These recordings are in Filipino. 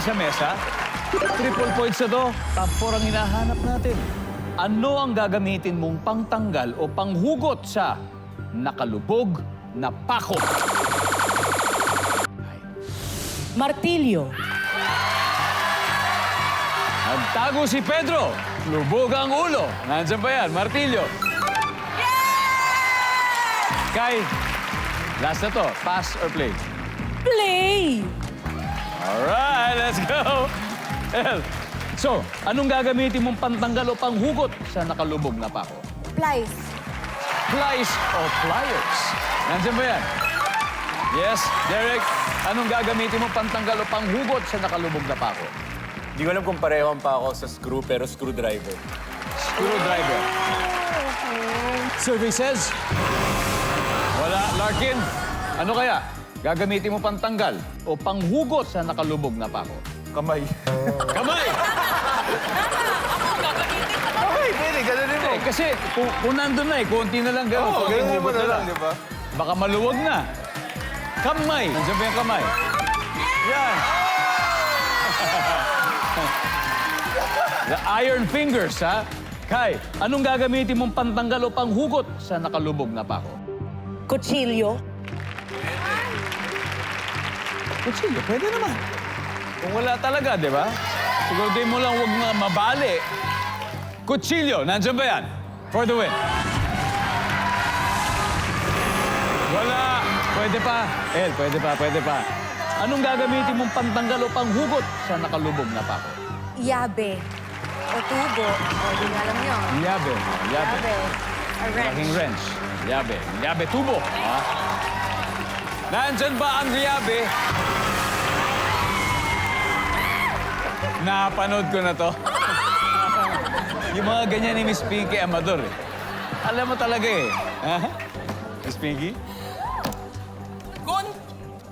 sa mesa. Triple points na to. Top 4 ang hinahanap natin. Ano ang gagamitin mong pangtanggal o panghugot sa nakalubog na pako? Martilyo. Nagtago si Pedro. Lubog ang ulo. Nandiyan ba yan? Martilyo. Kai, last na to. Pass or play? Play. Alright, let's go. El, so, anong gagamitin mong pantanggal o panghugot sa nakalubog na pako? Plies. Plies o pliers? Nandiyan ba yan? Yes, Derek. Anong gagamitin mong pantanggal o panghugot sa nakalubog na pako? Hindi ko alam kung pareho ang pa ako sa screw, pero screwdriver. Screwdriver. Survey says... Wala. Larkin, ano kaya? Gagamitin mo pantanggal o panghugot sa nakalubog na pako? Kamay. Kamay! Okay, pwede, gano'n mo. Kasi kung nandun na konti na lang gano'n. Oo, konting gano'n mo hugot na lang, di ba? Baka maluwag na. Kamay. Nandiyan ba yung kamay? Yan. The iron fingers, ha? Kai, anong gagamitin mong pantanggal o panghugot sa nakalubog na pako? Kutsilyo. Kutsilyo, pwede naman. Kung wala talaga, di ba? Siguro di mo lang huwag mabali. Kutsilyo, nandiyan ba yan? For the win. Wala. Pwede pa. El, pwede pa, pwede pa. Anong gagamitin mong pantanggal o panghugot sa nakalubog na pako? Yabe. O tubo. O, di nga alam nyo. Yabe. Yabe. Yabe. A wrench. Malaking wrench. Yabe. Yabe tubo. Ha? Nandyan ba ang yabe? Napanood ko na to. Yung mga ganyan ni Miss Pinky Amador eh. Alam mo talaga eh. Ha? Miss Pinky?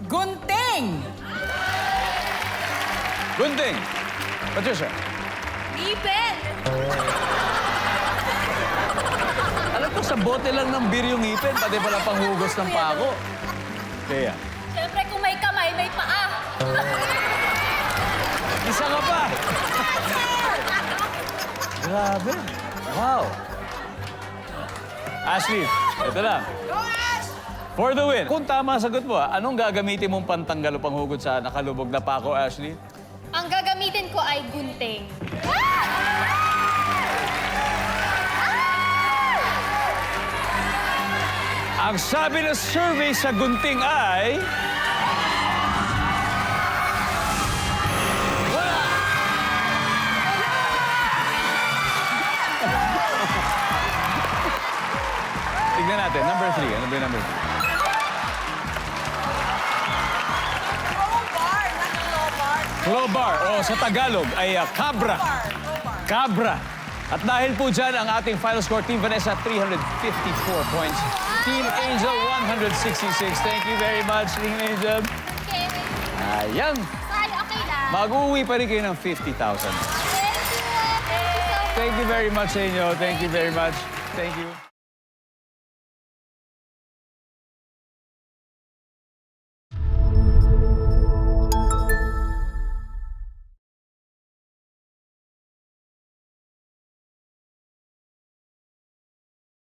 Gunting. Gunting. Patricia. Ipin. Alam ko, sa bote lang ng beer yung ipin, pati pala panghugos ng pako. Kaya, Siyempre, kung may kamay, may paa. isa ka pa. Grabe. Wow. Ashley, ito na. For the win. Kung tama ang sagot mo, anong gagamitin mong pantanggal o panghugot sa nakalubog na pako, Ashley? Ang gagamitin ko ay gunting. Ang sabi ng survey sa gunting ay... Wala! Tignan natin. Number 3. Ano ba yung number 3? Crowbar. O sa Tagalog ay cabra. Cabra. At dahil po dyan, ang ating final score, Team Vanessa, 354 points. Team Angel, 166. Thank you very much, Team Angel. Okay. Ayan. Ay, okay lang. Mag-uwi pa rin kayo ng 50,000. Thank you. Thank you so much. Thank you very much sa inyo. Thank you very much. Thank you.